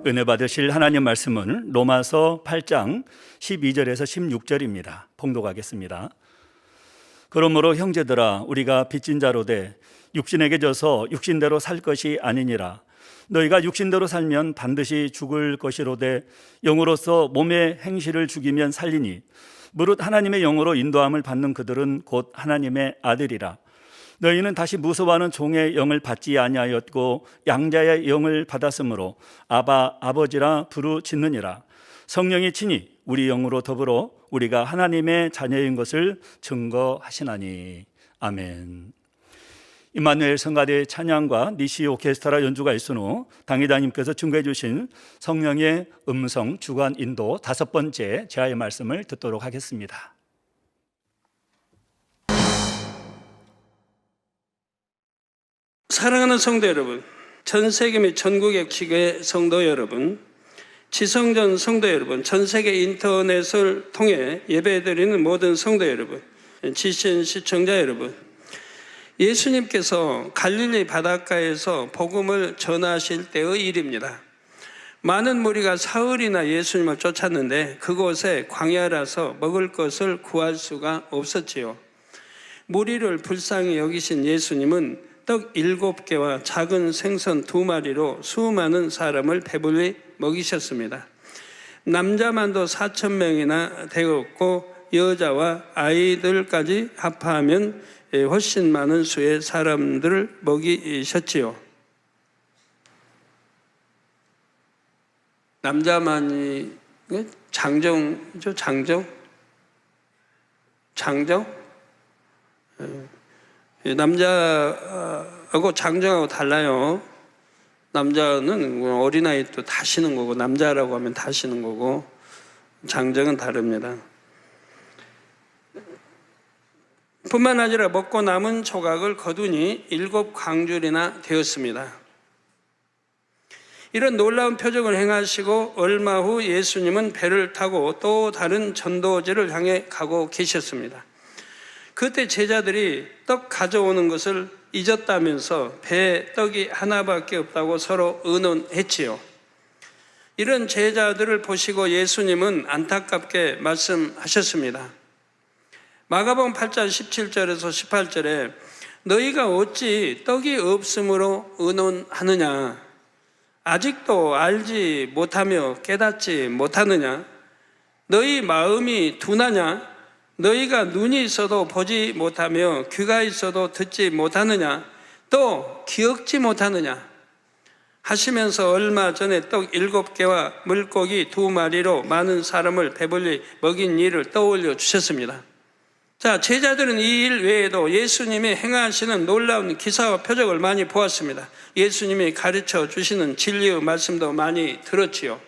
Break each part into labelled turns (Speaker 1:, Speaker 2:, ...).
Speaker 1: 은혜 받으실 하나님 말씀은 로마서 8장 12절에서 16절입니다. 봉독하겠습니다. 그러므로 형제들아 우리가 빚진 자로 돼 육신에게 져서 육신대로 살 것이 아니니라. 너희가 육신대로 살면 반드시 죽을 것이로되 영으로서 몸의 행실을 죽이면 살리니 무릇 하나님의 영으로 인도함을 받는 그들은 곧 하나님의 아들이라. 너희는 다시 무서워하는 종의 영을 받지 아니하였고 양자의 영을 받았으므로 아바 아버지라 부르짖느니라. 성령이 친히 우리 영으로 더불어 우리가 하나님의 자녀인 것을 증거하시나니. 아멘. 임마누엘 성가대 찬양과 니시 오케스트라 연주가 있은 후 당회장님께서 증거해 주신 성령의 음성 주관 인도 5번째 제아의 말씀을 듣도록 하겠습니다.
Speaker 2: 사랑하는 성도 여러분, 전 세계 및 전국의 기교의 성도 여러분, 지성전 성도 여러분, 전 세계 인터넷을 통해 예배드리는 모든 성도 여러분, GCN 시청자 여러분, 예수님께서 갈릴리 바닷가에서 복음을 전하실 때의 일입니다. 많은 무리가 사흘이나 예수님을 쫓았는데 그곳에 광야라서 먹을 것을 구할 수가 없었지요. 무리를 불쌍히 여기신 예수님은 떡 7개와 작은 생선 2마리로 수많은 사람을 배불리 먹이셨습니다. 남자만도 4,000명이나 되었고 여자와 아이들까지 합하면 훨씬 많은 수의 사람들을 먹이셨지요. 남자만이 장정이죠, 장정? 남자하고 장정하고 달라요. 남자는 어린아이 또 다시는 거고 남자라고 하면 다시는 거고 장정은 다릅니다. 뿐만 아니라 먹고 남은 조각을 거두니 7광줄이나 되었습니다. 이런 놀라운 표적을 행하시고 얼마 후 예수님은 배를 타고 또 다른 전도지를 향해 가고 계셨습니다. 그때 제자들이 떡 가져오는 것을 잊었다면서 배에 떡이 하나밖에 없다고 서로 의논했지요. 이런 제자들을 보시고 예수님은 안타깝게 말씀하셨습니다. 마가복음 8장 17절에서 18절에 너희가 어찌 떡이 없으므로 의논하느냐? 아직도 알지 못하며 깨닫지 못하느냐? 너희 마음이 둔하냐? 너희가 눈이 있어도 보지 못하며 귀가 있어도 듣지 못하느냐? 또 기억지 못하느냐? 하시면서 얼마 전에 떡 7개와 물고기 2마리로 많은 사람을 배불리 먹인 일을 떠올려 주셨습니다. 자, 제자들은 이 일 외에도 예수님이 행하시는 놀라운 기사와 표적을 많이 보았습니다. 예수님이 가르쳐 주시는 진리의 말씀도 많이 들었지요.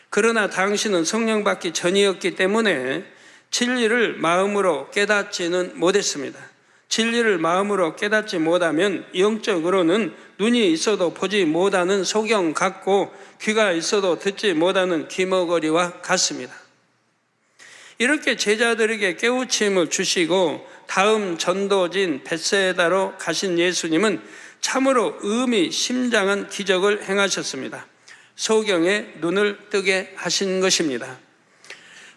Speaker 2: 그러나 당신은 성령 받기 전이었기 때문에 진리를 마음으로 깨닫지는 못했습니다. 진리를 마음으로 깨닫지 못하면 영적으로는 눈이 있어도 보지 못하는 소경 같고 귀가 있어도 듣지 못하는 귀머거리와 같습니다. 이렇게 제자들에게 깨우침을 주시고 다음 전도지인 벳세다로 가신 예수님은 참으로 의미심장한 기적을 행하셨습니다. 소경의 눈을 뜨게 하신 것입니다.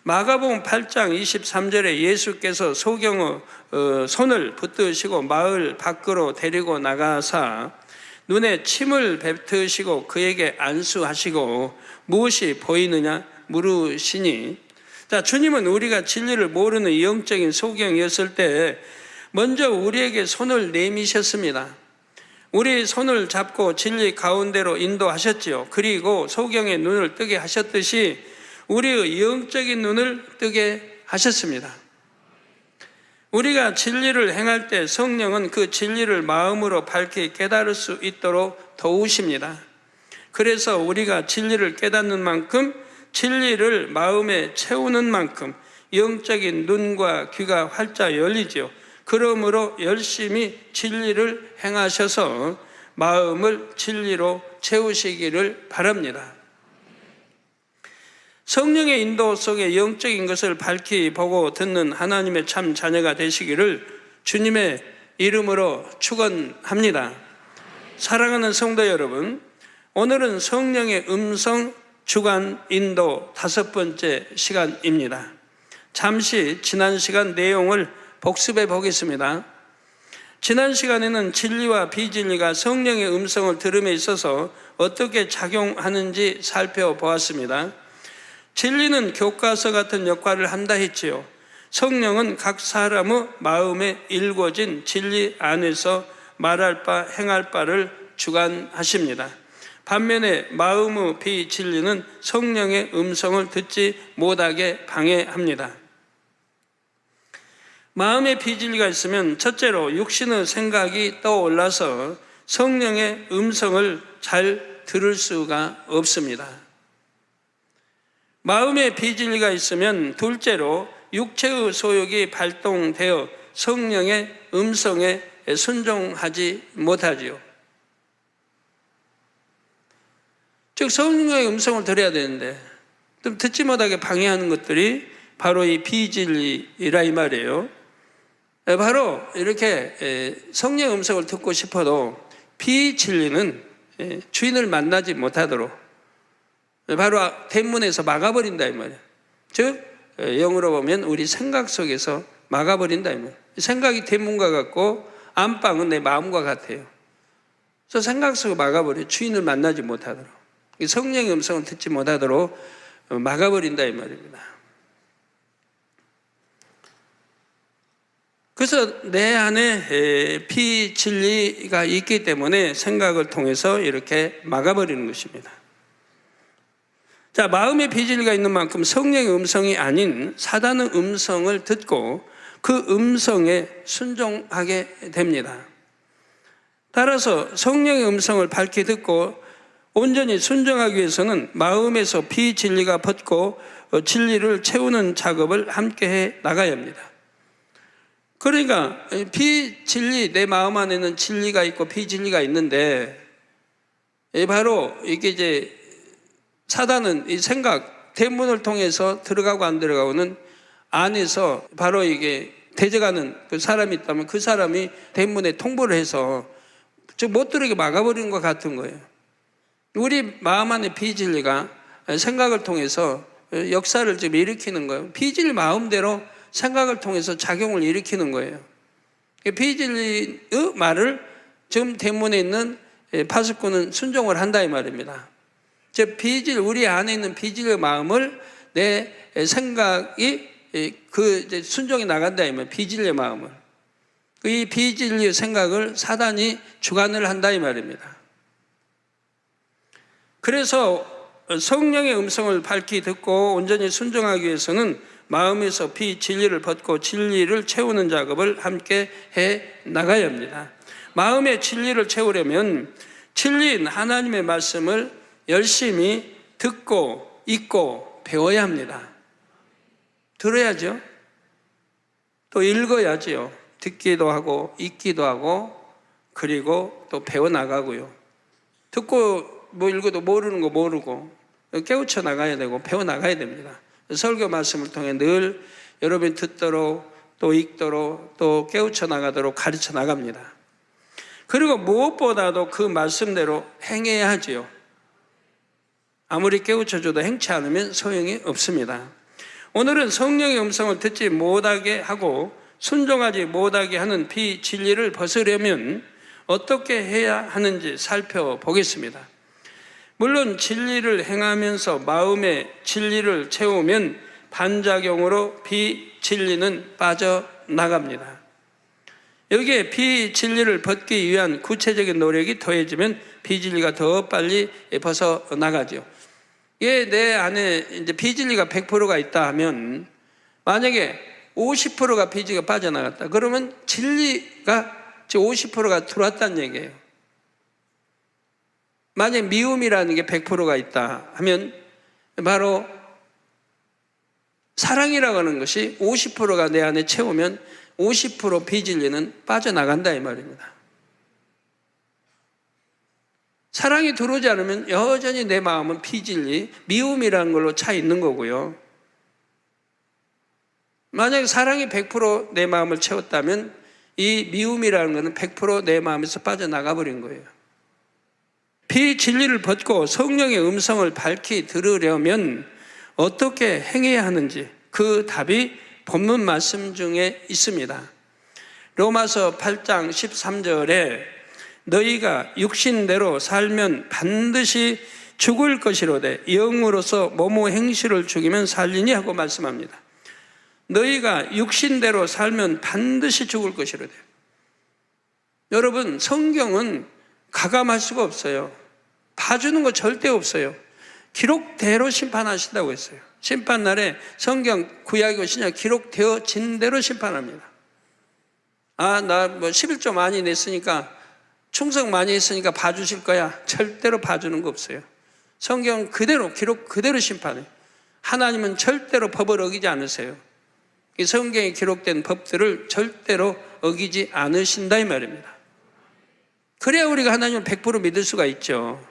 Speaker 2: 마가복음 8장 23절에 예수께서 소경의 손을 붙드시고 마을 밖으로 데리고 나가사 눈에 침을 뱉으시고 그에게 안수하시고 무엇이 보이느냐 물으시니, 자, 주님은 우리가 진리를 모르는 영적인 소경이었을 때 먼저 우리에게 손을 내미셨습니다. 우리 손을 잡고 진리 가운데로 인도하셨지요. 그리고 소경의 눈을 뜨게 하셨듯이 우리의 영적인 눈을 뜨게 하셨습니다. 우리가 진리를 행할 때 성령은 그 진리를 마음으로 밝히 깨달을 수 있도록 도우십니다. 그래서 우리가 진리를 깨닫는 만큼, 진리를 마음에 채우는 만큼 영적인 눈과 귀가 활짝 열리지요. 그러므로 열심히 진리를 행하셔서 마음을 진리로 채우시기를 바랍니다. 성령의 인도 속에 영적인 것을 밝히 보고 듣는 하나님의 참 자녀가 되시기를 주님의 이름으로 축원합니다. 사랑하는 성도 여러분, 오늘은 성령의 음성 주간 인도 5번째 시간입니다. 잠시 지난 시간 내용을 복습해 보겠습니다. 지난 시간에는 진리와 비진리가 성령의 음성을 들음에 있어서 어떻게 작용하는지 살펴보았습니다. 진리는 교과서 같은 역할을 한다 했지요. 성령은 각 사람의 마음에 일궈진 진리 안에서 말할 바 행할 바를 주관하십니다. 반면에 마음의 비진리는 성령의 음성을 듣지 못하게 방해합니다. 마음의 비진리가 있으면 첫째로 육신의 생각이 떠올라서 성령의 음성을 잘 들을 수가 없습니다. 마음의 비진리가 있으면 둘째로 육체의 소욕이 발동되어 성령의 음성에 순종하지 못하지요. 즉 성령의 음성을 들어야 되는데 좀 듣지 못하게 방해하는 것들이 바로 이 비진리라 이 말이에요. 바로 이렇게 성령의 음성을 듣고 싶어도 비진리는 주인을 만나지 못하도록 바로 대문에서 막아버린다 이 말이에요. 즉 영어로 보면 우리 생각 속에서 막아버린다 이 말이에요. 생각이 대문과 같고 안방은 내 마음과 같아요. 그래서 생각 속에 막아버려요. 주인을 만나지 못하도록. 성령의 음성을 듣지 못하도록 막아버린다 이 말입니다. 그래서 내 안에 비진리가 있기 때문에 생각을 통해서 이렇게 막아버리는 것입니다. 자, 마음의 비진리가 있는 만큼 성령의 음성이 아닌 사단의 음성을 듣고 그 음성에 순종하게 됩니다. 따라서 성령의 음성을 밝게 듣고 온전히 순종하기 위해서는 마음에서 비진리가 벗고 진리를 채우는 작업을 함께 해 나가야 합니다. 그러니까 비진리, 내 마음 안에는 진리가 있고 비진리가 있는데 바로 이게 이제 사단은 이 생각, 대문을 통해서 들어가고 안 들어가고는 안에서 바로 이게 대적하는 그 사람이 있다면 그 사람이 대문에 통보를 해서 즉 못 들어오게 막아버리는 것 같은 거예요. 우리 마음 안에 비진리가 생각을 통해서 역사를 좀 일으키는 거예요. 비진리 마음대로 생각을 통해서 작용을 일으키는 거예요. 비진리의 말을 지금 대문에 있는 파수꾼은 순종을 한다 이 말입니다. 즉 비질, 우리 안에 있는 비질의 마음을 내 생각이 그 순종이 나간다 이 말이에요. 비질의 마음을. 이 비진리의 생각을 사단이 주관을 한다 이 말입니다. 그래서 성령의 음성을 밝히 듣고 온전히 순종하기 위해서는 마음에서 비진리를 벗고 진리를 채우는 작업을 함께 해 나가야 합니다. 마음의 진리를 채우려면 진리인 하나님의 말씀을 열심히 듣고 읽고 배워야 합니다. 들어야죠. 또 읽어야지요. 듣기도 하고 읽기도 하고 그리고 또 배워나가고요. 듣고 뭐 읽어도 모르는 거 모르고 깨우쳐 나가야 되고 배워나가야 됩니다. 설교 말씀을 통해 늘 여러분이 듣도록 또 읽도록 또 깨우쳐 나가도록 가르쳐 나갑니다. 그리고 무엇보다도 그 말씀대로 행해야 하지요. 아무리 깨우쳐줘도 행치 않으면 소용이 없습니다. 오늘은 성령의 음성을 듣지 못하게 하고 순종하지 못하게 하는 비진리를 벗으려면 어떻게 해야 하는지 살펴보겠습니다. 물론 진리를 행하면서 마음의 진리를 채우면 반작용으로 비진리는 빠져나갑니다. 여기에 비진리를 벗기 위한 구체적인 노력이 더해지면 비진리가 더 빨리 벗어나가죠. 이게 내 안에 이제 비진리가 100%가 있다 하면 만약에 50%가 비진리가 빠져나갔다. 그러면 진리가 50%가 들어왔다는 얘기예요. 만약에 미움이라는 게 100%가 있다 하면 바로 사랑이라고 하는 것이 50%가 내 안에 채우면 50% 비진리는 빠져나간다 이 말입니다. 사랑이 들어오지 않으면 여전히 내 마음은 비진리, 미움이라는 걸로 차 있는 거고요. 만약에 사랑이 100% 내 마음을 채웠다면 이 미움이라는 것은 100% 내 마음에서 빠져나가 버린 거예요. 비진리를 벗고 성령의 음성을 밝히 들으려면 어떻게 행해야 하는지 그 답이 본문 말씀 중에 있습니다. 로마서 8장 13절에 너희가 육신대로 살면 반드시 죽을 것이로되 영으로서 뭐뭐 행실을 죽이면 살리니 하고 말씀합니다. 너희가 육신대로 살면 반드시 죽을 것이로되. 여러분, 성경은 가감할 수가 없어요. 봐주는 거 절대 없어요. 기록대로 심판하신다고 했어요. 심판날에 성경 구약이고 신약 기록되어진 대로 심판합니다. 나 11조 많이 냈으니까 충성 많이 했으니까 봐주실 거야. 절대로 봐주는 거 없어요. 성경 그대로 기록 그대로 심판해요. 하나님은 절대로 법을 어기지 않으세요. 이 성경에 기록된 법들을 절대로 어기지 않으신다 이 말입니다. 그래야 우리가 하나님을 100% 믿을 수가 있죠.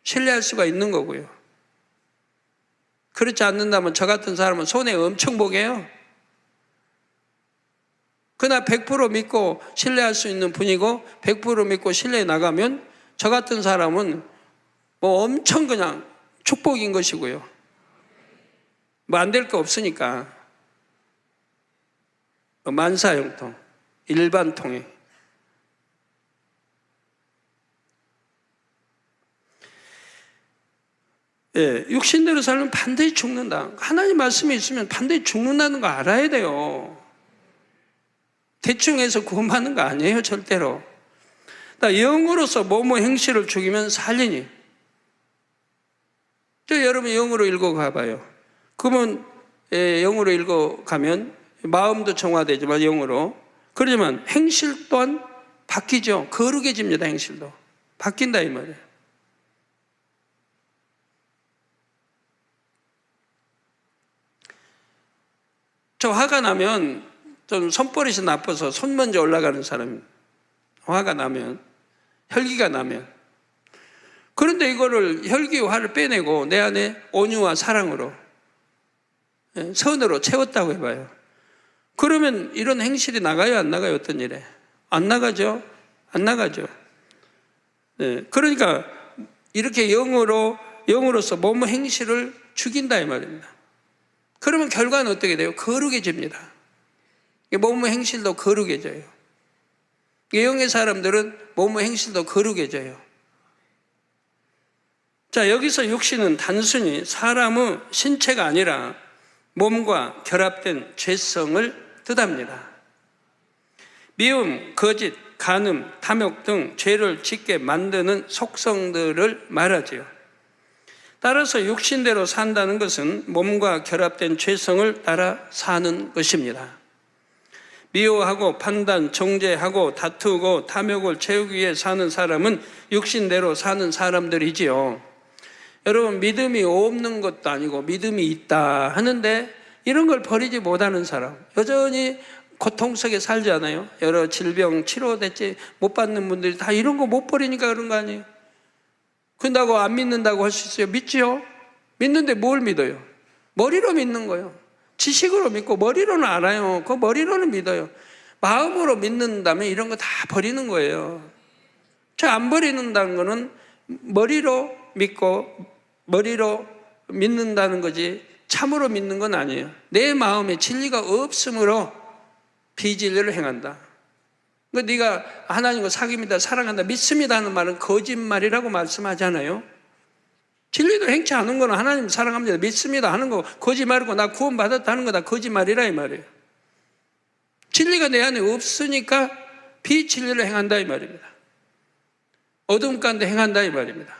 Speaker 2: 신뢰할 수가 있는 거고요. 그렇지 않는다면 저 같은 사람은 손해 엄청 보게요. 그러나 100% 믿고 신뢰할 수 있는 분이고 100% 믿고 신뢰해 나가면 저 같은 사람은 뭐 엄청 그냥 축복인 것이고요. 뭐 안 될 거 없으니까 만사형통, 일반통행. 육신대로 살면 반드시 죽는다. 하나님 말씀이 있으면 반드시 죽는다는 거 알아야 돼요. 대충 해서 구원받는 거 아니에요, 절대로. 영으로서 뭐뭐 행실을 죽이면 살리니. 여러분 영으로 읽어가봐요. 그러면 영으로 읽어가면 마음도 정화되지만 영으로. 그러지만 행실 또한 바뀌죠. 거룩해집니다, 행실도. 바뀐다 이 말이에요. 저 화가 나면 좀 손버릇이 나빠서 손 먼저 올라가는 사람이 화가 나면 혈기가 나면 그런데 이거를 혈기와 화를 빼내고 내 안에 온유와 사랑으로 선으로 채웠다고 해봐요. 그러면 이런 행실이 나가요 안 나가요? 어떤 일에? 안 나가죠. 안 나가죠. 그러니까 이렇게 영으로서 몸의 행실을 죽인다 이 말입니다. 그러면 결과는 어떻게 돼요? 거룩해집니다. 몸의 행실도 거룩해져요. 영의 사람들은 몸의 행실도 거룩해져요. 자, 여기서 육신은 단순히 사람의 신체가 아니라 몸과 결합된 죄성을 뜻합니다. 미움, 거짓, 간음, 탐욕 등 죄를 짓게 만드는 속성들을 말하지요. 따라서 육신대로 산다는 것은 몸과 결합된 죄성을 따라 사는 것입니다. 미워하고 판단, 정죄하고 다투고 탐욕을 채우기 위해 사는 사람은 육신대로 사는 사람들이지요. 여러분, 믿음이 없는 것도 아니고 믿음이 있다 하는데 이런 걸 버리지 못하는 사람, 여전히 고통 속에 살잖아요. 여러 질병 치료됐지 못 받는 분들이 다 이런 거 못 버리니까 그런 거 아니에요. 그런다고 안 믿는다고 할 수 있어요? 믿지요? 믿는데 뭘 믿어요? 머리로 믿는 거예요. 지식으로 믿고 머리로는 알아요. 그 머리로는 믿어요. 마음으로 믿는다면 이런 거 다 버리는 거예요. 저 안 버리는다는 거는 머리로 믿고 머리로 믿는다는 거지 참으로 믿는 건 아니에요. 내 마음에 진리가 없으므로 비진리를 행한다. 네가 하나님과 사귑니다, 사랑한다, 믿습니다 하는 말은 거짓말이라고 말씀하잖아요. 진리도 행치 않은 거는 하나님 사랑합니다, 믿습니다 하는 거 거짓말이고 나 구원받았다 하는 거 다 거짓말이라 이 말이에요. 진리가 내 안에 없으니까 비진리를 행한다 이 말입니다. 어둠 가운데 행한다 이 말입니다.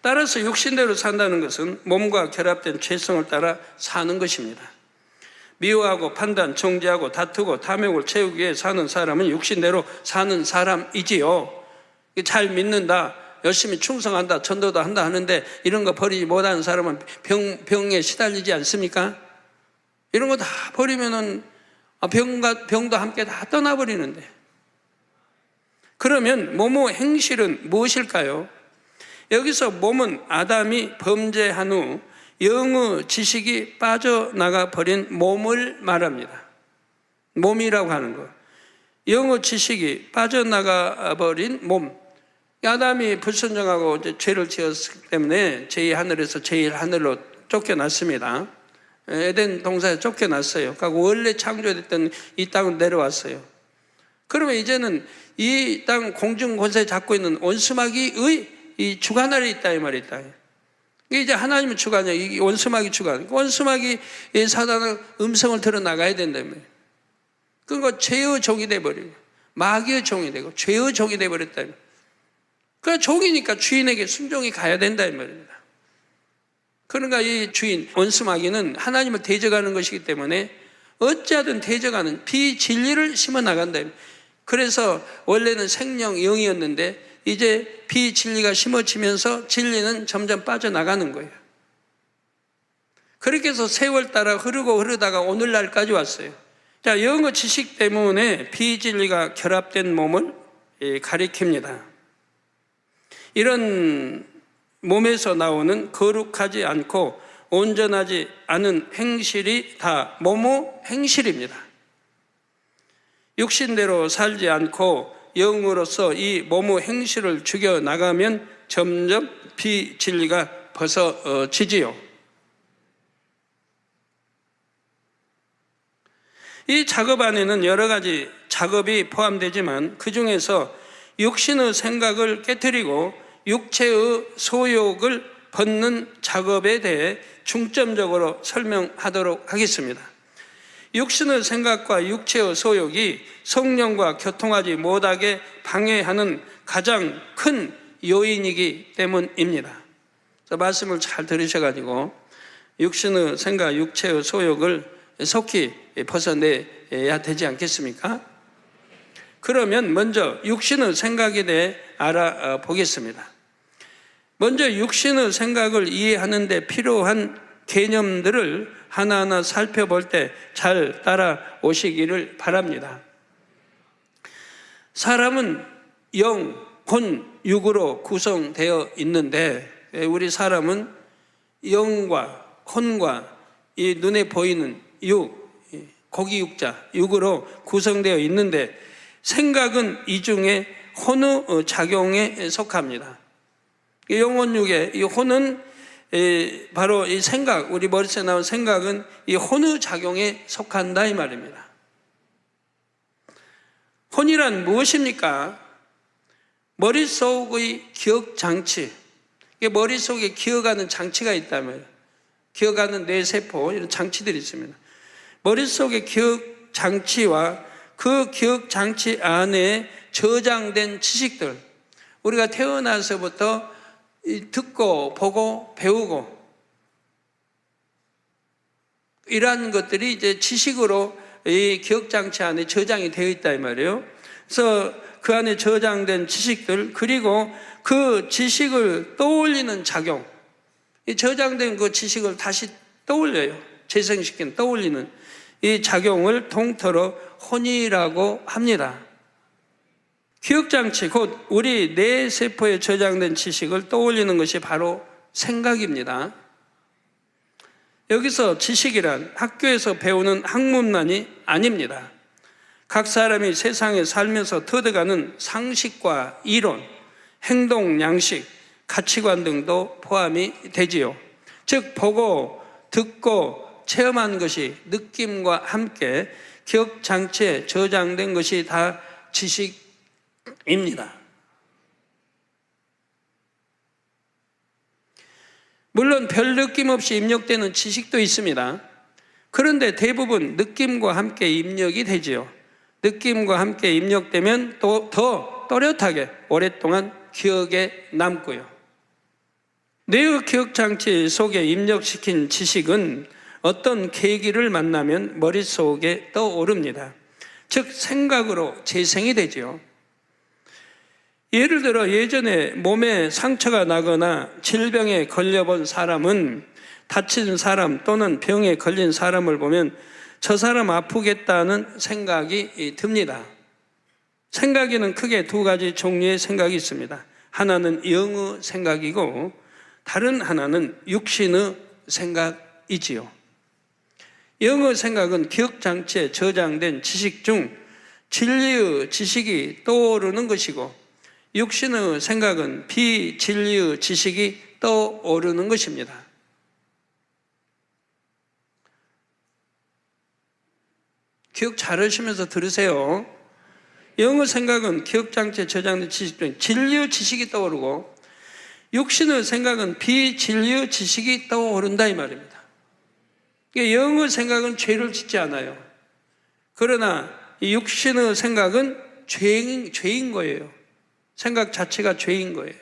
Speaker 2: 따라서 육신대로 산다는 것은 몸과 결합된 죄성을 따라 사는 것입니다. 미워하고 판단, 정죄하고 다투고 탐욕을 채우기 위해 사는 사람은 육신대로 사는 사람이지요. 잘 믿는다, 열심히 충성한다, 전도도 한다 하는데 이런 거 버리지 못하는 사람은 병에 시달리지 않습니까? 이런 거 다 버리면은 병도 함께 다 떠나버리는데. 그러면 몸의 행실은 무엇일까요? 여기서 몸은 아담이 범죄한 후 영의 지식이 빠져나가 버린 몸을 말합니다. 몸이라고 하는 거. 영어 지식이 빠져나가 버린 몸. 아담이 불순종하고 이제 죄를 지었기 때문에 제2하늘에서 제1하늘로 쫓겨났습니다. 에덴 동산에 쫓겨났어요. 그러니까 원래 창조됐던 이 땅으로 내려왔어요. 그러면 이제는 이 땅 공중 권세 잡고 있는 원수마귀의 이 주관 아래 있다 이 말이다. 이게 이제 하나님의 주관이야. 이 원수마귀 주관. 원수마귀 사단의 음성을 들어 나가야 된다며. 그러니까 죄의 종이 돼버리고 마귀의 종이 되고 죄의 종이 돼버렸다며. 그러니까 종이니까 주인에게 순종이 가야 된다 이 말입니다. 그러니까 이 주인 원수마귀는 하나님을 대적하는 것이기 때문에 어찌하든 대적하는 비진리를 심어 나간다. 그래서 원래는 생명 영이었는데 이제 비진리가 심어지면서 진리는 점점 빠져나가는 거예요. 그렇게 해서 세월 따라 흐르다가 오늘날까지 왔어요. 자, 영어 지식 때문에 비진리가 결합된 몸을 가리킵니다. 이런 몸에서 나오는 거룩하지 않고 온전하지 않은 행실이 다 모모 행실입니다. 육신대로 살지 않고 영으로서 이 모모 행실을 죽여나가면 점점 비진리가 벗어지지요. 이 작업 안에는 여러 가지 작업이 포함되지만 그 중에서 육신의 생각을 깨트리고 육체의 소욕을 벗는 작업에 대해 중점적으로 설명하도록 하겠습니다. 육신의 생각과 육체의 소욕이 성령과 교통하지 못하게 방해하는 가장 큰 요인이기 때문입니다. 그래서 말씀을 잘 들으셔가지고 육신의 생각, 육체의 소욕을 속히 벗어내야 되지 않겠습니까? 그러면 먼저 육신의 생각에 대해 알아보겠습니다. 먼저 육신의 생각을 이해하는 데 필요한 개념들을 하나하나 살펴볼 때 잘 따라오시기를 바랍니다. 사람은 영, 혼, 육으로 구성되어 있는데 우리 사람은 영과 혼과 이 눈에 보이는 육, 고기 육자, 육으로 구성되어 있는데 생각은 이 중에 혼의 작용에 속합니다. 영혼육의 이 혼은 바로 이 생각, 우리 머릿속에 나온 생각은 이 혼의 작용에 속한다 이 말입니다. 혼이란 무엇입니까? 머릿속의 기억장치, 머릿속에 기억하는 장치가 있다면 기억하는 뇌세포 이런 장치들이 있습니다. 머릿속의 기억장치와 그 기억장치 안에 저장된 지식들, 우리가 태어나서부터 듣고 보고 배우고 이러한 것들이 이제 지식으로 이 기억장치 안에 저장이 되어 있다 이 말이에요. 그래서 그 안에 저장된 지식들 그리고 그 지식을 떠올리는 작용, 이 저장된 그 지식을 다시 떠올려요. 재생시키는 떠올리는 이 작용을 통틀어 혼이라고 합니다. 기억장치, 곧 우리 뇌세포에 저장된 지식을 떠올리는 것이 바로 생각입니다. 여기서 지식이란 학교에서 배우는 학문만이 아닙니다. 각 사람이 세상에 살면서 터득하는 상식과 이론, 행동, 양식, 가치관 등도 포함이 되지요. 즉 보고, 듣고, 체험한 것이 느낌과 함께 기억장치에 저장된 것이 다 지식입니다. 물론 별 느낌 없이 입력되는 지식도 있습니다. 그런데 대부분 느낌과 함께 입력이 되지요. 느낌과 함께 입력되면 또 더 또렷하게 오랫동안 기억에 남고요. 뇌의 기억장치 속에 입력시킨 지식은 어떤 계기를 만나면 머릿속에 떠오릅니다. 즉 생각으로 재생이 되죠. 예를 들어 예전에 몸에 상처가 나거나 질병에 걸려본 사람은 다친 사람 또는 병에 걸린 사람을 보면 저 사람 아프겠다는 생각이 듭니다. 생각에는 크게 두 가지 종류의 생각이 있습니다. 하나는 영의 생각이고 다른 하나는 육신의 생각이지요. 영의 생각은 기억장치에 저장된 지식 중 진리의 지식이 떠오르는 것이고 육신의 생각은 비진리의 지식이 떠오르는 것입니다. 기억 잘 하시면서 들으세요. 영의 생각은 기억장치에 저장된 지식 중 진리의 지식이 떠오르고 육신의 생각은 비진리의 지식이 떠오른다 이 말입니다. 영의 생각은 죄를 짓지 않아요. 그러나 이 육신의 생각은 죄인 거예요. 생각 자체가 죄인 거예요.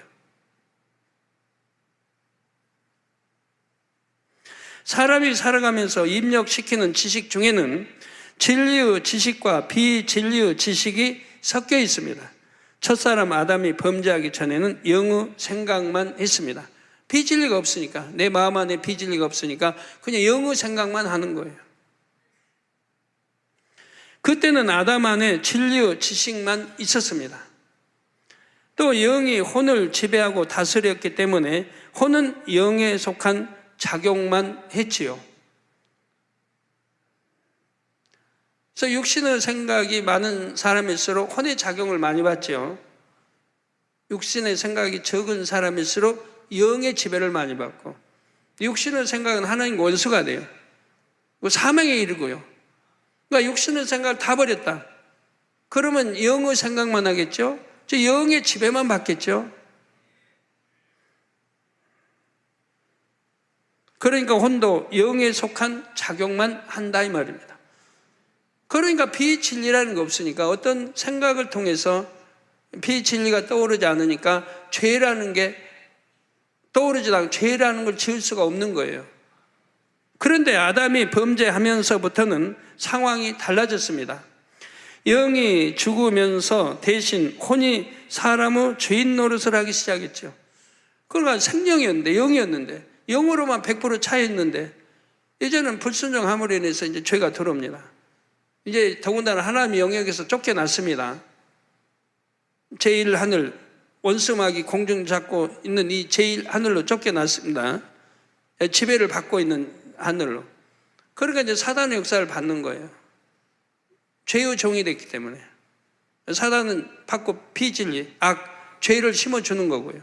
Speaker 2: 사람이 살아가면서 입력시키는 지식 중에는 진리의 지식과 비진리의 지식이 섞여 있습니다. 첫사람 아담이 범죄하기 전에는 영의 생각만 했습니다. 비진리가 없으니까, 내 마음 안에 비진리가 없으니까 그냥 영의 생각만 하는 거예요. 그때는 아담 안에 진리의 지식만 있었습니다. 또 영이 혼을 지배하고 다스렸기 때문에 혼은 영에 속한 작용만 했지요. 그래서 육신의 생각이 많은 사람일수록 혼의 작용을 많이 받죠. 육신의 생각이 적은 사람일수록 영의 지배를 많이 받고, 육신의 생각은 하나님 원수가 돼요. 사망에 이르고요. 그러니까 육신의 생각을 다 버렸다. 그러면 영의 생각만 하겠죠? 저 영의 지배만 받겠죠? 그러니까 혼도 영에 속한 작용만 한다 이 말입니다. 그러니까 비진리라는 거 없으니까, 어떤 생각을 통해서 비진리가 떠오르지 않으니까 죄라는 게 떠오르지 않고 죄라는 걸 지을 수가 없는 거예요. 그런데 아담이 범죄하면서부터는 상황이 달라졌습니다. 영이 죽으면서 대신 혼이 사람의 주인 노릇을 하기 시작했죠. 그러니까 생명이었는데, 영이었는데, 영으로만 100% 차있는데 이제는 불순종함으로 인해서 이제 죄가 들어옵니다. 이제 더군다나 하나님의 영역에서 쫓겨났습니다. 제1하늘, 원수마귀 공중 잡고 있는 이 제1하늘로 쫓겨났습니다. 지배를 받고 있는 하늘로. 그러니까 이제 사단의 역사를 받는 거예요. 죄의 종이 됐기 때문에. 사단은 받고 비진리, 악, 죄를 심어주는 거고요.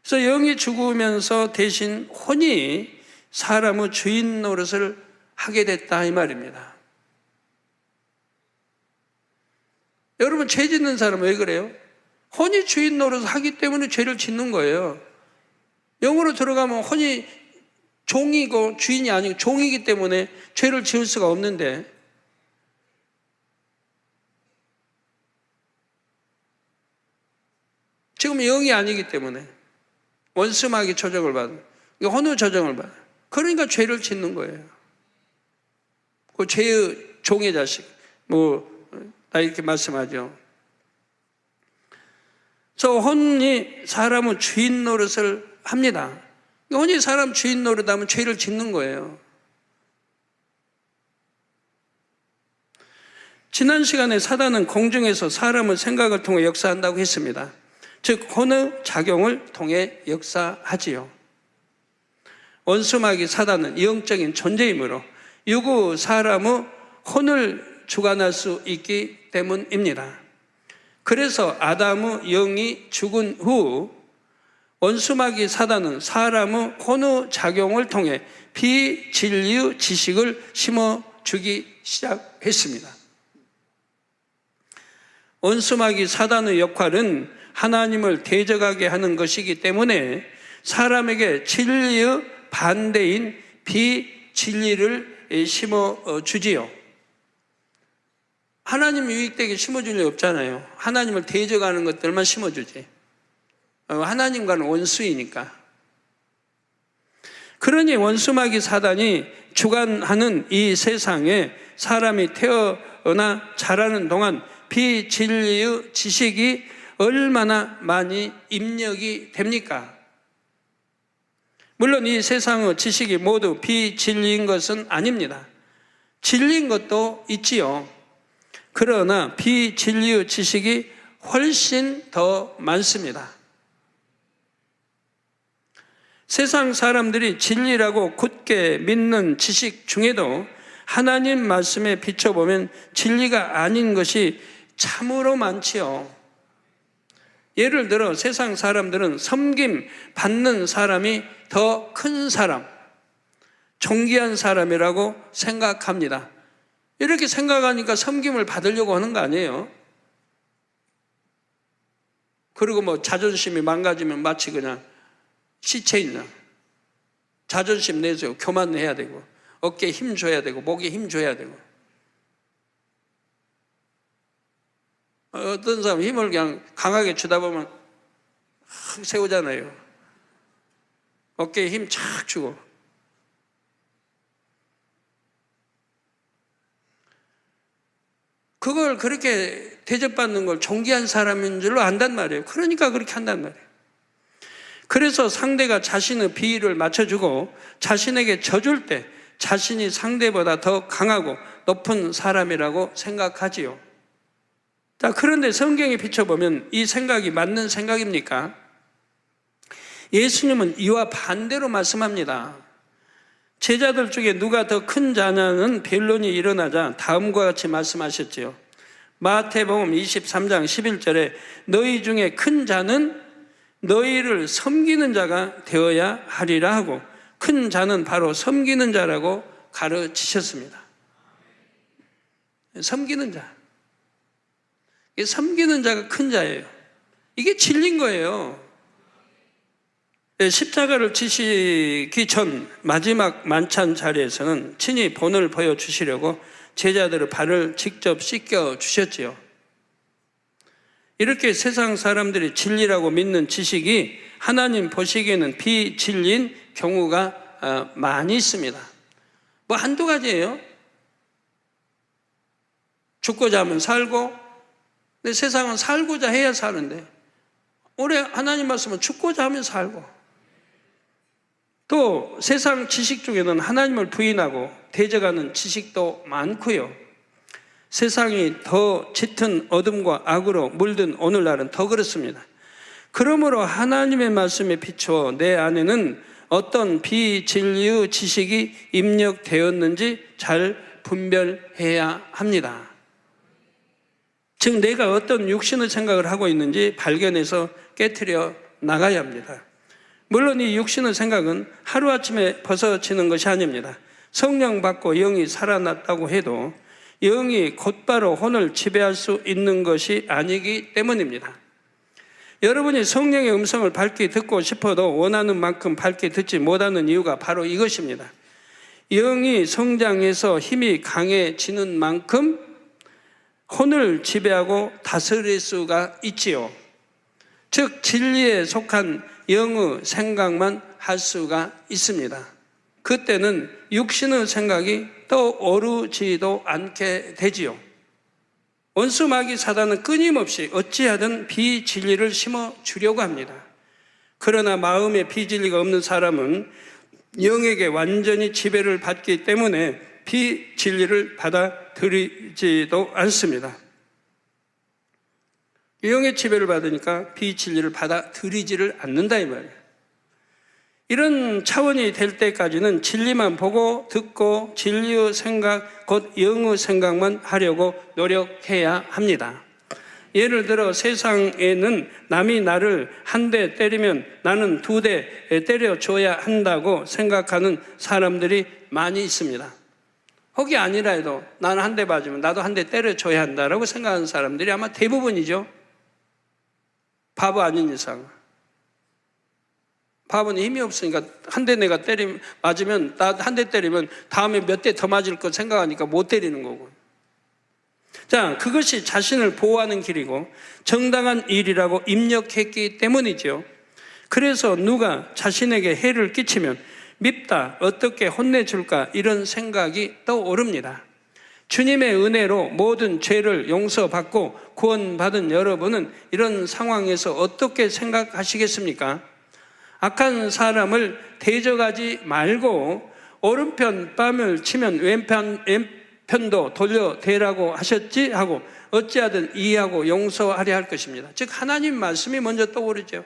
Speaker 2: 그래서 영이 죽으면서 대신 혼이 사람의 주인 노릇을 하게 됐다 이 말입니다. 여러분, 죄 짓는 사람은 왜 그래요? 혼이 주인 노릇을 하기 때문에 죄를 짓는 거예요. 영으로 들어가면 혼이 종이고 주인이 아니고 종이기 때문에 죄를 지을 수가 없는데, 지금 영이 아니기 때문에 원수마귀 조정을 받은, 혼의 조정을 받은, 그러니까 죄를 짓는 거예요. 그 죄의 종의 자식, 다 이렇게 말씀하죠. 저 혼이 사람의 주인 노릇을 합니다. 혼이 사람 주인 노릇하면 죄를 짓는 거예요. 지난 시간에 사단은 공중에서 사람의 생각을 통해 역사한다고 했습니다. 즉 혼의 작용을 통해 역사하지요. 원수마귀 사단은 영적인 존재이므로 유구 사람의 혼을 주관할 수 있기 때문입니다. 그래서 아담의 영이 죽은 후 원수마귀 사단은 사람의 혼의 작용을 통해 비진리의 지식을 심어주기 시작했습니다. 원수마귀 사단의 역할은 하나님을 대적하게 하는 것이기 때문에 사람에게 진리의 반대인 비진리를 심어주지요. 하나님 유익되게 심어줄 일 없잖아요. 하나님을 대적하는 것들만 심어주지. 하나님과는 원수이니까. 그러니 원수마귀 사단이 주관하는 이 세상에 사람이 태어나 자라는 동안 비진리의 지식이 얼마나 많이 입력이 됩니까? 물론 이 세상의 지식이 모두 비진리인 것은 아닙니다. 진리인 것도 있지요. 그러나 비진리의 지식이 훨씬 더 많습니다. 세상 사람들이 진리라고 굳게 믿는 지식 중에도 하나님 말씀에 비춰보면 진리가 아닌 것이 참으로 많지요. 예를 들어 세상 사람들은 섬김 받는 사람이 더 큰 사람, 존귀한 사람이라고 생각합니다. 이렇게 생각하니까 섬김을 받으려고 하는 거 아니에요? 그리고 뭐 자존심이 망가지면 마치 그냥 시체 있나. 자존심 내세요. 교만해야 되고, 어깨에 힘 줘야 되고, 목에 힘 줘야 되고. 어떤 사람 힘을 그냥 강하게 주다 보면 확 세우잖아요. 어깨에 힘 착 주고. 그걸 그렇게 대접받는 걸 존귀한 사람인 줄로 안단 말이에요. 그러니까 그렇게 한단 말이에요. 그래서 상대가 자신의 비위를 맞춰주고 자신에게 져줄 때 자신이 상대보다 더 강하고 높은 사람이라고 생각하지요. 자, 그런데 성경에 비춰보면 이 생각이 맞는 생각입니까? 예수님은 이와 반대로 말씀합니다. 제자들 중에 누가 더 큰 자냐는 변론이 일어나자 다음과 같이 말씀하셨지요. 마태복음 23장 11절에 너희 중에 큰 자는 너희를 섬기는 자가 되어야 하리라 하고 큰 자는 바로 섬기는 자라고 가르치셨습니다. 섬기는 자. 섬기는 자가 큰 자예요. 이게 진리인 거예요. 십자가를 지시기 전 마지막 만찬 자리에서는 친히 본을 보여주시려고 제자들의 발을 직접 씻겨 주셨지요. 이렇게 세상 사람들이 진리라고 믿는 지식이 하나님 보시기에는 비진리인 경우가 많이 있습니다. 뭐 한두 가지예요. 죽고자 하면 살고, 근데 세상은 살고자 해야 사는데 올해 하나님 말씀은 죽고자 하면 살고, 또 세상 지식 중에는 하나님을 부인하고 대적하는 지식도 많고요. 세상이 더 짙은 어둠과 악으로 물든 오늘날은 더 그렇습니다. 그러므로 하나님의 말씀에 비추어 내 안에는 어떤 비진리의 지식이 입력되었는지 잘 분별해야 합니다. 즉 내가 어떤 육신의 생각을 하고 있는지 발견해서 깨트려 나가야 합니다. 물론 이 육신의 생각은 하루아침에 벗어지는 것이 아닙니다. 성령 받고 영이 살아났다고 해도 영이 곧바로 혼을 지배할 수 있는 것이 아니기 때문입니다. 여러분이 성령의 음성을 밝게 듣고 싶어도 원하는 만큼 밝게 듣지 못하는 이유가 바로 이것입니다. 영이 성장해서 힘이 강해지는 만큼 혼을 지배하고 다스릴 수가 있지요. 즉 진리에 속한 영의 생각만 할 수가 있습니다. 그때는 육신의 생각이 떠오르지도 않게 되지요. 원수 마귀 사단은 끊임없이 어찌하든 비진리를 심어주려고 합니다. 그러나 마음에 비진리가 없는 사람은 영에게 완전히 지배를 받기 때문에 비진리를 받아들이지도 않습니다. 영의 지배를 받으니까 비진리를 받아들이지를 않는다 이 말이에요. 이런 차원이 될 때까지는 진리만 보고 듣고 진리의 생각, 곧 영의 생각만 하려고 노력해야 합니다. 예를 들어 세상에는 남이 나를 한 대 때리면 나는 2대 때려줘야 한다고 생각하는 사람들이 많이 있습니다. 혹이 아니라 해도 나는 한 대 맞으면 나도 한 대 때려줘야 한다라고 생각하는 사람들이 아마 대부분이죠. 바보 아닌 이상. 바보는 힘이 없으니까 한 대 내가 맞으면 나 한 대 때리면 다음에 몇 대 더 맞을 거 생각하니까 못 때리는 거고. 자, 그것이 자신을 보호하는 길이고 정당한 일이라고 입력했기 때문이죠. 그래서 누가 자신에게 해를 끼치면 밉다, 어떻게 혼내줄까 이런 생각이 떠오릅니다. 주님의 은혜로 모든 죄를 용서받고 구원받은 여러분은 이런 상황에서 어떻게 생각하시겠습니까? 악한 사람을 대적하지 말고 오른편 뺨을 치면 왼편도 돌려대라고 하셨지 하고 어찌하든 이해하고 용서하려 할 것입니다. 즉 하나님 말씀이 먼저 떠오르죠.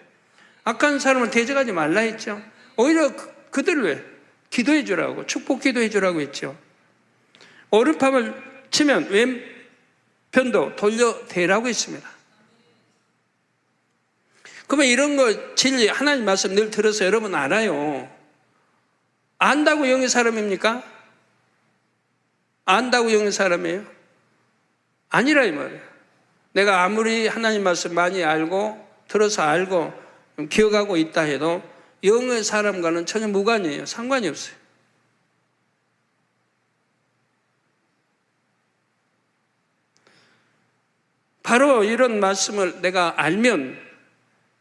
Speaker 2: 악한 사람을 대적하지 말라 했죠. 오히려 그들을 왜? 기도해 주라고, 축복 기도해 주라고 했죠. 오른팔을 치면 왼편도 돌려대라고 했습니다. 그러면 이런 거 진리 하나님 말씀 늘 들어서 여러분 알아요. 안다고 영의 사람입니까? 안다고 영의 사람이에요? 아니라 이 말이에요. 내가 아무리 하나님 말씀 많이 알고 들어서 알고 기억하고 있다 해도 영의 사람과는 전혀 무관이에요. 상관이 없어요. 바로 이런 말씀을 내가 알면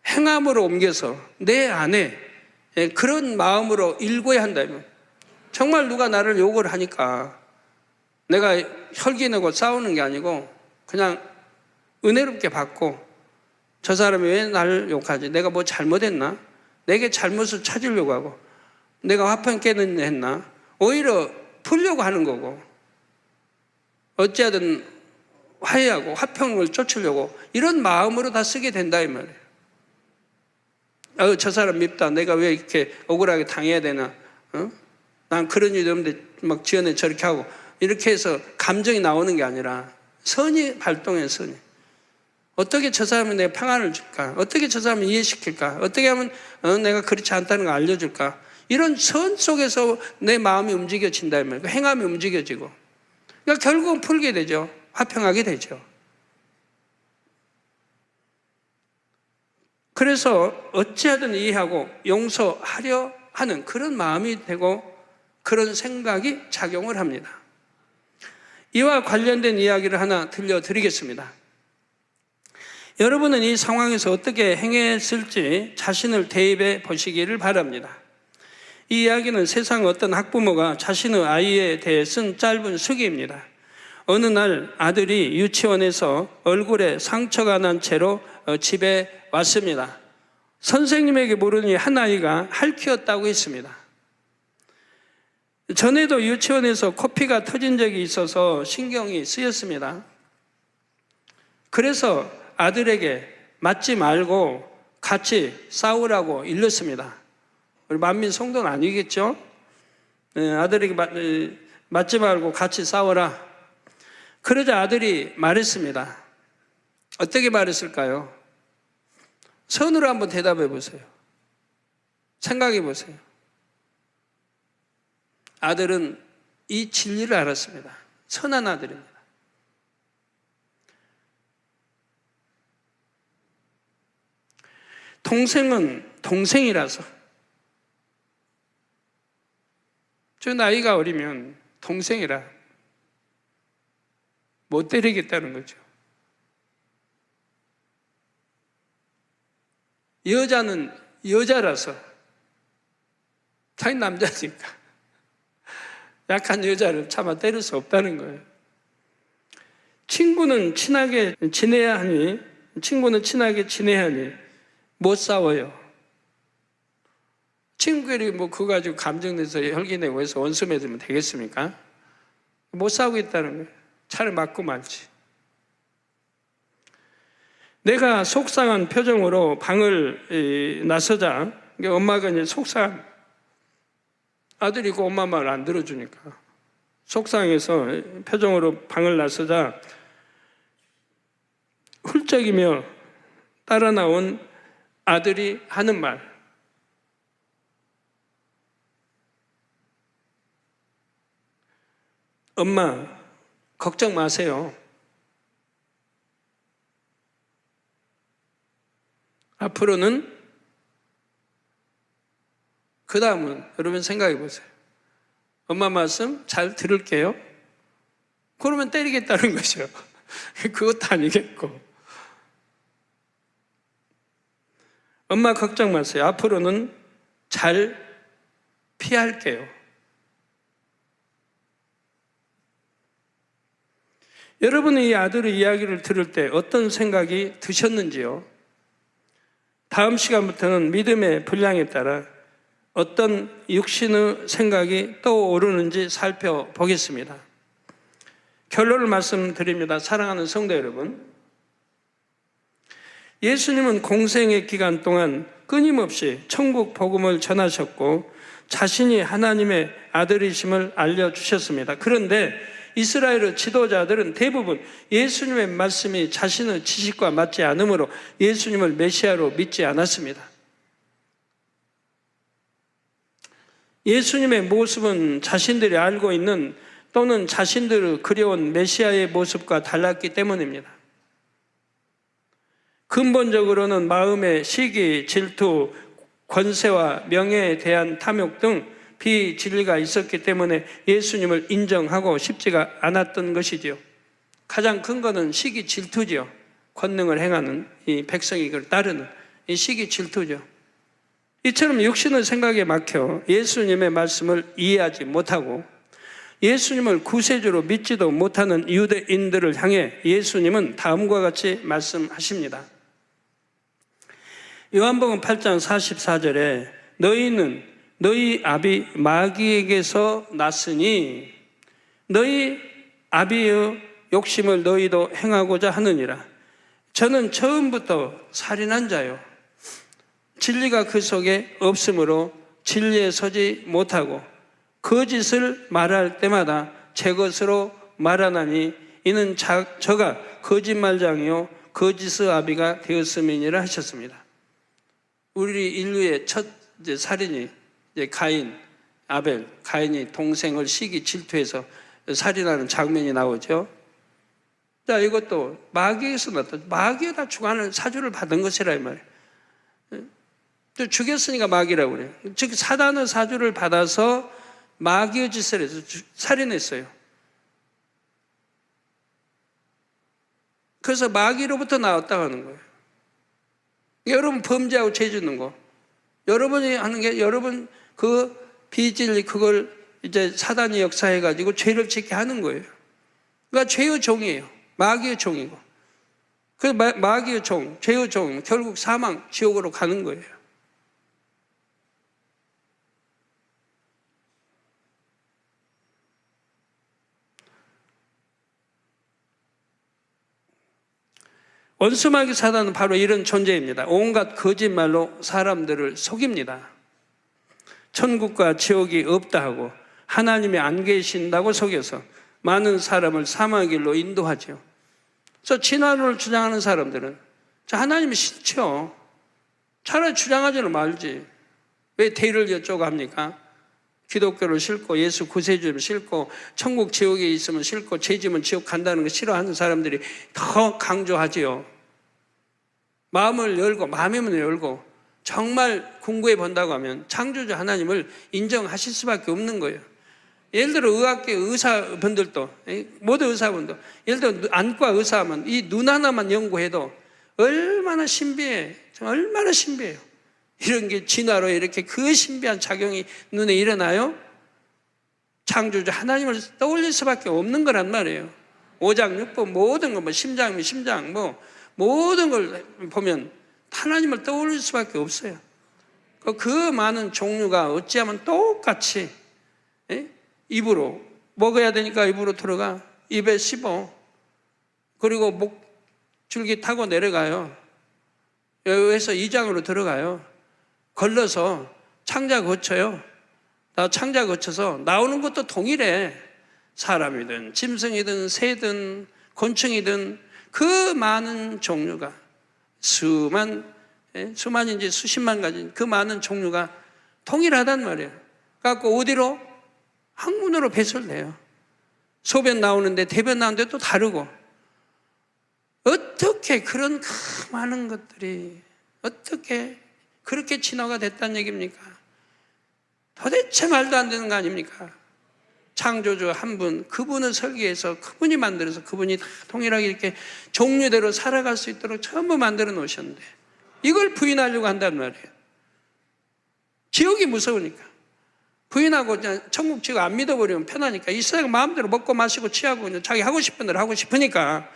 Speaker 2: 행함으로 옮겨서 내 안에 그런 마음으로 일궈야 한다면, 정말 누가 나를 욕을 하니까 내가 혈기내고 싸우는 게 아니고 그냥 은혜롭게 받고, 저 사람이 왜 나를 욕하지? 내가 뭐 잘못했나? 내게 잘못을 찾으려고 하고 내가 화평 깨는 했나? 오히려 풀려고 하는 거고, 어찌하든 화해하고 화평을 쫓으려고 이런 마음으로 다 쓰게 된다 이 말이에요. 저 사람 밉다. 내가 왜 이렇게 억울하게 당해야 되나? 난 그런 일이 없는데 막 지어내 저렇게 하고, 이렇게 해서 감정이 나오는 게 아니라 선이 발동해. 선이 어떻게 저 사람이 내 평안을 줄까? 어떻게 저 사람을 이해시킬까? 어떻게 하면 내가 그렇지 않다는 걸 알려줄까? 이런 선 속에서 내 마음이 움직여진다 말이에요. 행함이 움직여지고, 그러니까 결국은 풀게 되죠. 화평하게 되죠. 그래서 어찌하든 이해하고 용서하려 하는 그런 마음이 되고 그런 생각이 작용을 합니다. 이와 관련된 이야기를 하나 들려드리겠습니다. 여러분은 이 상황에서 어떻게 행했을지 자신을 대입해 보시기를 바랍니다. 이 이야기는 세상 어떤 학부모가 자신의 아이에 대해 쓴 짧은 수기입니다. 어느 날 아들이 유치원에서 얼굴에 상처가 난 채로 집에 왔습니다. 선생님에게 모르니 한 아이가 핥히었다고 했습니다. 전에도 유치원에서 코피가 터진 적이 있어서 신경이 쓰였습니다. 그래서 아들에게 맞지 말고 같이 싸우라고 일렀습니다. 우리 만민 성도는 아니겠죠? 아들에게 맞지 말고 같이 싸워라. 그러자 아들이 말했습니다. 어떻게 말했을까요? 선으로 한번 대답해 보세요. 생각해 보세요. 아들은 이 진리를 알았습니다. 선한 아들입니다. 동생은 동생이라서, 저 나이가 어리면 동생이라 못 때리겠다는 거죠. 여자는 여자라서, 자기 남자니까 약한 여자를 차마 때릴 수 없다는 거예요. 친구는 친하게 지내야 하니 못 싸워요. 친구끼리 뭐 그거 가지고 감정내서 혈기내고 해서 원수 맺으면 되겠습니까? 못 싸우겠다는 거예요. 차를 맞고 말지. 내가 속상한 표정으로 방을 나서자, 엄마가 이제 속상, 아들이 그 엄마 말 안 들어주니까 속상해서 표정으로 방을 나서자 훌쩍이며 따라 나온 아들이 하는 말, 엄마 걱정 마세요. 앞으로는, 그 다음은 여러분 생각해 보세요. 엄마 말씀 잘 들을게요. 그러면 때리겠다는 거죠. 그것도 아니겠고. 엄마 걱정 마세요. 앞으로는 잘 피할게요. 여러분이 이 아들의 이야기를 들을 때 어떤 생각이 드셨는지요? 다음 시간부터는 믿음의 분량에 따라 어떤 육신의 생각이 떠오르는지 살펴보겠습니다. 결론을 말씀드립니다. 사랑하는 성도 여러분, 예수님은 공생의 기간 동안 끊임없이 천국 복음을 전하셨고 자신이 하나님의 아들이심을 알려주셨습니다. 그런데 이스라엘의 지도자들은 대부분 예수님의 말씀이 자신의 지식과 맞지 않으므로 예수님을 메시아로 믿지 않았습니다. 예수님의 모습은 자신들이 알고 있는 또는 자신들을 그려온 메시아의 모습과 달랐기 때문입니다. 근본적으로는 마음의 시기, 질투, 권세와 명예에 대한 탐욕 등 비진리가 있었기 때문에 예수님을 인정하고 싶지가 않았던 것이지요. 가장 큰 것은 시기, 질투지요. 권능을 행하는 이 백성이 그걸 따르는 이 시기, 질투죠. 이처럼 육신의 생각에 막혀 예수님의 말씀을 이해하지 못하고 예수님을 구세주로 믿지도 못하는 유대인들을 향해 예수님은 다음과 같이 말씀하십니다. 요한복음 8장 44절에 너희는 너희 아비 마귀에게서 났으니 너희 아비의 욕심을 너희도 행하고자 하느니라. 저는 처음부터 살인한 자요. 진리가 그 속에 없으므로 진리에 서지 못하고 거짓을 말할 때마다 제 것으로 말하나니 이는 저가 거짓말장이요 거짓의 아비가 되었음이니라 하셨습니다. 우리 인류의 첫 살인이 가인, 아벨, 가인이 동생을 시기 질투해서 살인하는 장면이 나오죠. 자, 이것도 마귀에서 나타났다. 마귀에다 주관을 사주를 받은 것이라 이 말이에요. 또 죽였으니까 마귀라고 그래요. 즉 사단의 사주를 받아서 마귀의 짓을 해서 살인했어요. 그래서 마귀로부터 나왔다고 하는 거예요. 여러분 범죄하고 죄 짓는 거, 여러분이 하는 게 여러분 그 비진리 그걸 이제 사단이 역사해가지고 죄를 짓게 하는 거예요. 그러니까 죄의 종이에요. 마귀의 종이고. 그 마귀의 종, 죄의 종, 결국 사망, 지옥으로 가는 거예요. 원수마귀 사단은 바로 이런 존재입니다. 온갖 거짓말로 사람들을 속입니다. 천국과 지옥이 없다 하고 하나님이 안 계신다고 속여서 많은 사람을 사망의 길로 인도하죠. 그래서 진화론을 주장하는 사람들은 하나님이 싫죠. 차라리 주장하지는 말지. 왜 대를 여쭤고 합니까? 기독교를 싫고 예수 구세주를 싫고 천국 지옥에 있으면 싫고 죄지면 지옥 간다는 거 싫어하는 사람들이 더 강조하지요. 마음을 열고 마음의 문을 열고 정말 공부해 본다고 하면 창조주 하나님을 인정하실 수밖에 없는 거예요. 예를 들어 의학계 의사분들도 모든 의사분도 예를 들어 안과 의사하면 이 눈 하나만 연구해도 얼마나 신비해. 얼마나 신비해요. 이런 게 진화로 이렇게 그 신비한 작용이 눈에 일어나요? 창조주 하나님을 떠올릴 수밖에 없는 거란 말이에요. 오장육부 모든 거 뭐 심장이면 심장 뭐 모든 걸 보면 하나님을 떠올릴 수밖에 없어요. 그 많은 종류가 어찌하면 똑같이 입으로 먹어야 되니까 입으로 들어가 입에 씹어 그리고 목줄기 타고 내려가요. 여기에서 이장으로 들어가요. 걸러서 창자 거쳐요. 창자 거쳐서 나오는 것도 동일해. 사람이든 짐승이든 새든 곤충이든 그 많은 종류가 수만인지 수십만 가지 그 많은 종류가 동일하단 말이에요. 그래갖고 어디로? 학문으로 배설돼요. 소변 나오는데 대변 나오는데 또 다르고 어떻게 그런 그 많은 것들이 어떻게 그렇게 진화가 됐다는 얘기입니까? 도대체 말도 안 되는 거 아닙니까? 창조주 한 분, 그분을 설계해서 그분이 만들어서 그분이 다 동일하게 이렇게 종류대로 살아갈 수 있도록 전부 만들어 놓으셨는데 이걸 부인하려고 한단 말이에요. 지옥이 무서우니까. 부인하고 그냥 천국 지옥 안 믿어버리면 편하니까 이 세상 마음대로 먹고 마시고 취하고 그냥 자기 하고 싶은 대로 하고 싶으니까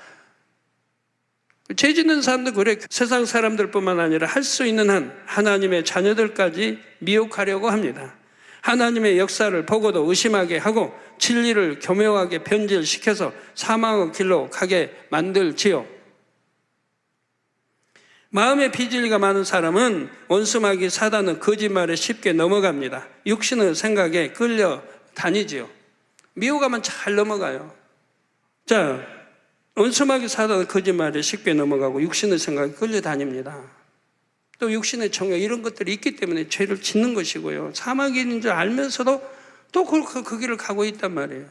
Speaker 2: 죄 짓는 사람도 그래. 세상 사람들뿐만 아니라 할 수 있는 한 하나님의 자녀들까지 미혹하려고 합니다. 하나님의 역사를 보고도 의심하게 하고 진리를 교묘하게 변질시켜서 사망의 길로 가게 만들지요. 마음의 비진리가 많은 사람은 원수마귀 사단은 거짓말에 쉽게 넘어갑니다. 육신의 생각에 끌려 다니지요. 미혹하면 잘 넘어가요. 자, 원수마귀 사단은 거짓말에 쉽게 넘어가고 육신의 생각에 끌려다닙니다. 또 육신의 정욕 이런 것들이 있기 때문에 죄를 짓는 것이고요. 사망이 있는 줄 알면서도 또 그 길을 가고 있단 말이에요.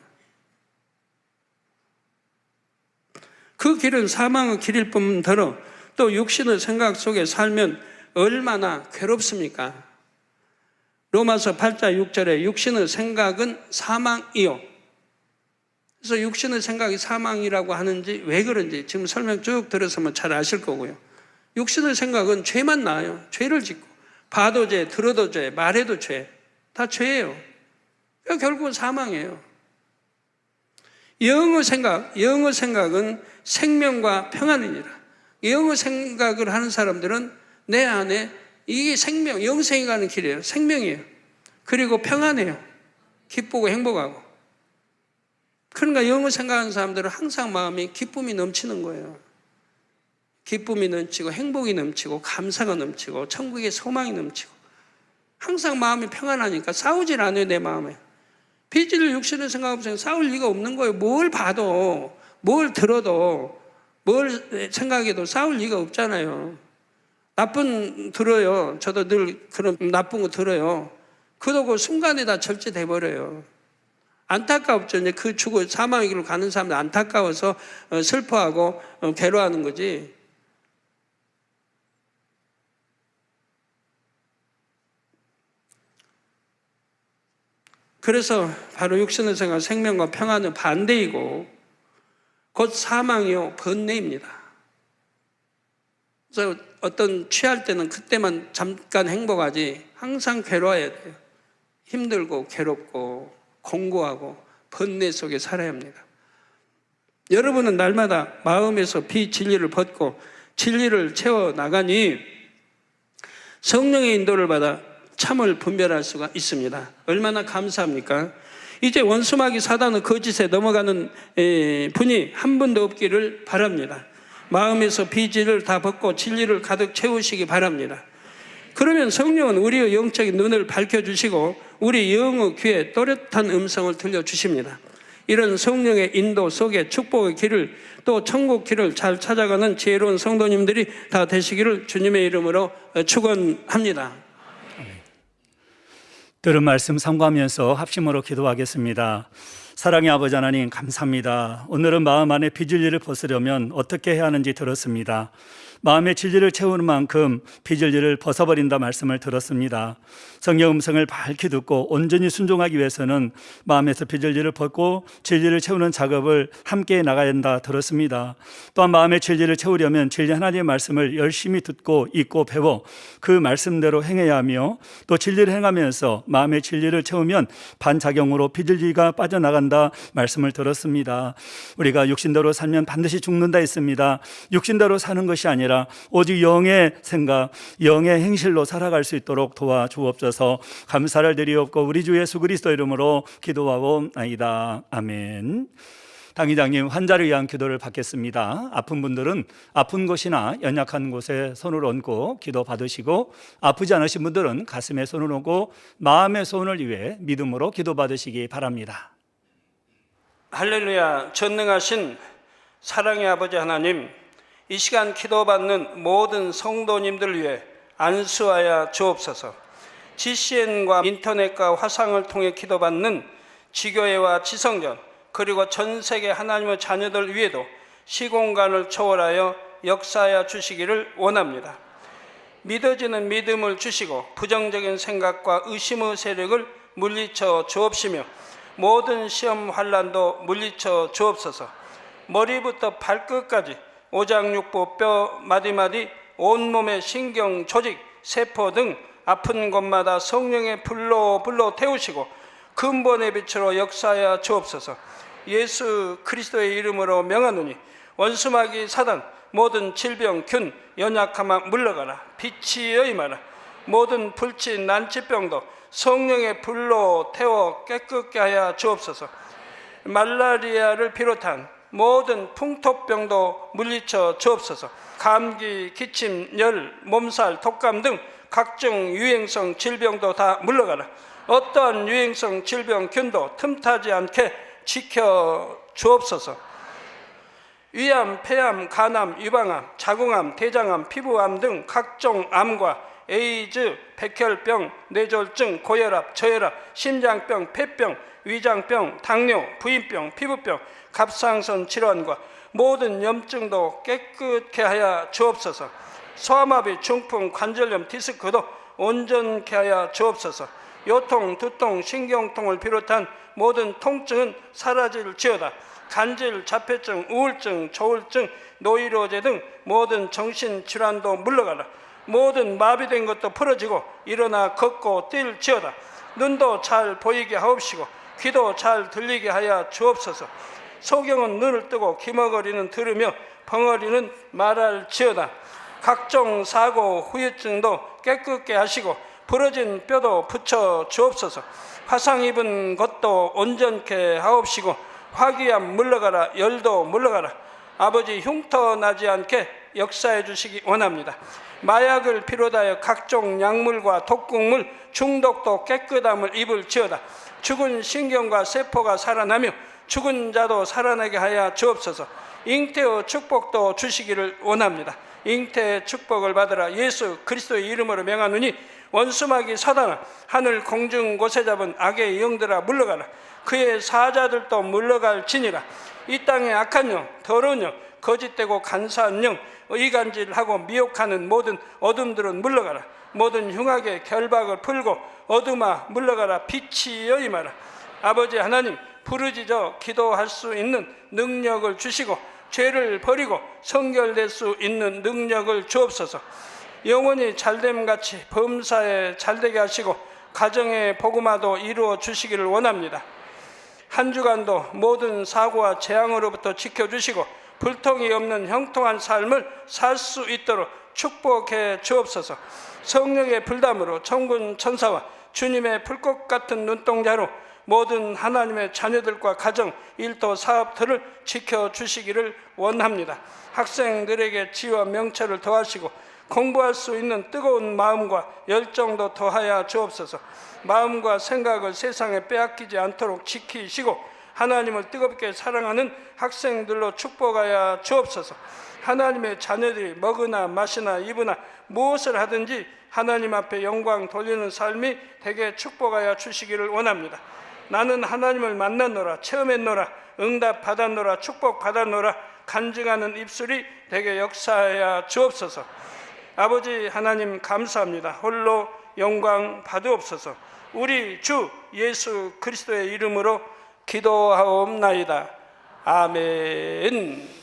Speaker 2: 그 길은 사망의 길일 뿐더러 또 육신의 생각 속에 살면 얼마나 괴롭습니까? 로마서 8장 6절에 육신의 생각은 사망이요. 그래서 육신의 생각이 사망이라고 하는지 왜 그런지 지금 설명 쭉 들어서면 잘 아실 거고요. 육신의 생각은 죄만 나와요. 죄를 짓고 봐도 죄, 들어도 죄, 말해도 죄. 다 죄예요. 그러니까 결국은 사망이에요. 영의 생각은 생명과 평안이니라. 영의 생각을 하는 사람들은 내 안에 이게 생명, 영생이 가는 길이에요. 생명이에요. 그리고 평안해요. 기쁘고 행복하고. 그러니까 영의 생각하는 사람들은 항상 마음이 기쁨이 넘치는 거예요. 기쁨이 넘치고 행복이 넘치고 감사가 넘치고 천국의 소망이 넘치고 항상 마음이 평안하니까 싸우질 않아요. 내 마음에. 비질을 육신을 생각하면서 싸울 리가 없는 거예요. 뭘 봐도 뭘 들어도 뭘 생각해도 싸울 리가 없잖아요. 나쁜 들어요. 저도 늘 그런 나쁜 거 들어요. 그러고 그 순간에 다 절제돼 버려요. 안타깝죠. 이제 그 죽어 사망의 길로 가는 사람들 안타까워서 슬퍼하고 괴로워하는 거지. 그래서 바로 육신의 생각, 생명과 평안은 반대이고 곧 사망이요 번뇌입니다. 그래서 어떤 취할 때는 그때만 잠깐 행복하지 항상 괴로워야 돼요. 힘들고 괴롭고 공고하고 번뇌 속에 살아야 합니다. 여러분은 날마다 마음에서 비진리를 벗고 진리를 채워나가니 성령의 인도를 받아 참을 분별할 수가 있습니다. 얼마나 감사합니까? 이제 원수마귀 사단의 거짓에 넘어가는 분이 한 분도 없기를 바랍니다. 마음에서 비진리를 다 벗고 진리를 가득 채우시기 바랍니다. 그러면 성령은 우리의 영적인 눈을 밝혀주시고 우리 영의 귀에 또렷한 음성을 들려주십니다. 이런 성령의 인도 속에 축복의 길을 또 천국 길을 잘 찾아가는 지혜로운 성도님들이 다 되시기를 주님의 이름으로 축원합니다.
Speaker 1: 들은 말씀 삼가하면서 합심으로 기도하겠습니다. 사랑의 아버지 하나님 감사합니다. 오늘은 마음 안에 비진리를 벗으려면 어떻게 해야 하는지 들었습니다. 마음의 진리를 채우는 만큼 비진리를 벗어버린다 말씀을 들었습니다. 성령 음성을 밝히 듣고 온전히 순종하기 위해서는 마음에서 비진리를 벗고 진리를 채우는 작업을 함께 나가야 한다 들었습니다. 또한 마음의 진리를 채우려면 진리 하나님의 말씀을 열심히 듣고 읽고 배워 그 말씀대로 행해야 하며 또 진리를 행하면서 마음의 진리를 채우면 반작용으로 비진리가 빠져나간다 말씀을 들었습니다. 우리가 육신대로 살면 반드시 죽는다 했습니다. 육신대로 사는 것이 아니라 오직 영의 생각, 영의 행실로 살아갈 수 있도록 도와주옵소서. 감사를 드리옵고 우리 주 예수 그리스도 이름으로 기도하옵나이다. 아멘. 당의장님 환자를 위한 기도를 받겠습니다. 아픈 분들은 아픈 곳이나 연약한 곳에 손을 얹고 기도 받으시고 아프지 않으신 분들은 가슴에 손을 얹고 마음의 소원을 위해 믿음으로 기도 받으시기 바랍니다.
Speaker 2: 할렐루야. 전능하신 사랑의 아버지 하나님, 이 시간 기도받는 모든 성도님들 위해 안수하여 주옵소서. GCN과 인터넷과 화상을 통해 기도받는 지교회와 지성전 그리고 전 세계 하나님의 자녀들 위에도 시공간을 초월하여 역사하여 주시기를 원합니다. 믿어지는 믿음을 주시고 부정적인 생각과 의심의 세력을 물리쳐 주옵시며 모든 시험 환난도 물리쳐 주옵소서. 머리부터 발끝까지 오장육부 뼈 마디마디 온몸의 신경 조직 세포 등 아픈 곳마다 성령의 불로 태우시고 근본의 빛으로 역사하여 주옵소서. 예수 그리스도의 이름으로 명하노니 원수마귀 사단 모든 질병 균 연약함아 물러가라. 빛이 임하라. 모든 불치 난치병도 성령의 불로 태워 깨끗게 하여 주옵소서. 말라리아를 비롯한 모든 풍토병도 물리쳐 주옵소서. 감기, 기침, 열, 몸살, 독감 등 각종 유행성 질병도 다 물러가라. 어떠한 유행성 질병 균도 틈타지 않게 지켜 주옵소서. 위암, 폐암, 간암, 유방암, 자궁암, 대장암, 피부암 등 각종 암과 에이즈, 백혈병, 뇌졸중, 고혈압, 저혈압, 심장병, 폐병, 위장병, 당뇨, 부인병, 피부병, 갑상선 질환과 모든 염증도 깨끗게 하여 주옵소서. 소아마비, 중풍, 관절염, 디스크도 온전케 하여 주옵소서. 요통, 두통, 신경통을 비롯한 모든 통증은 사라질지어다. 간질, 자폐증, 우울증, 조울증, 노이로제 등 모든 정신질환도 물러가라. 모든 마비된 것도 풀어지고 일어나 걷고 뛸지어다. 눈도 잘 보이게 하옵시고 귀도 잘 들리게 하여 주옵소서. 소경은 눈을 뜨고 기머거리는 들으며 벙어리는 말할지어다. 각종 사고, 후유증도 깨끗게 하시고 부러진 뼈도 붙여 주옵소서. 화상 입은 것도 온전케 하옵시고 화기암 물러가라. 열도 물러가라. 아버지 흉터 나지 않게 역사해 주시기 원합니다. 마약을 비롯하여 각종 약물과 독극물 중독도 깨끗함을 입을지어다. 죽은 신경과 세포가 살아나며 죽은 자도 살아나게 하여 주옵소서. 잉태의 축복도 주시기를 원합니다. 잉태의 축복을 받으라. 예수 그리스도의 이름으로 명하노니 원수마귀 사단아, 하늘 공중 곳에 잡은 악의 영들아 물러가라. 그의 사자들도 물러갈지니라. 이 땅의 악한 영, 더러운 영, 거짓되고 간사한 영, 의간질하고 미혹하는 모든 어둠들은 물러가라. 모든 흉악의 결박을 풀고 어둠아 물러가라. 빛이여 임하라. 아버지 하나님, 부르짖어 기도할 수 있는 능력을 주시고 죄를 버리고 성결될 수 있는 능력을 주옵소서. 영원히 잘됨같이 범사에 잘되게 하시고 가정의 복음화도 이루어 주시기를 원합니다. 한 주간도 모든 사고와 재앙으로부터 지켜주시고 불통이 없는 형통한 삶을 살 수 있도록 축복해 주옵소서. 성령의 불담으로 천군 천사와 주님의 불꽃 같은 눈동자로 모든 하나님의 자녀들과 가정, 일터, 사업들을 지켜주시기를 원합니다. 학생들에게 지혜와 명철을 더하시고 공부할 수 있는 뜨거운 마음과 열정도 더하여 주옵소서. 마음과 생각을 세상에 빼앗기지 않도록 지키시고 하나님을 뜨겁게 사랑하는 학생들로 축복하여 주옵소서. 하나님의 자녀들이 먹으나 마시나 입으나 무엇을 하든지 하나님 앞에 영광 돌리는 삶이 되게 축복하여 주시기를 원합니다. 나는 하나님을 만났노라, 체험했노라, 응답 받았노라, 축복 받았노라 간증하는 입술이 되게 역사하여 주옵소서. 아버지 하나님 감사합니다. 홀로 영광 받으옵소서. 우리 주 예수 그리스도의 이름으로 기도하옵나이다. 아멘.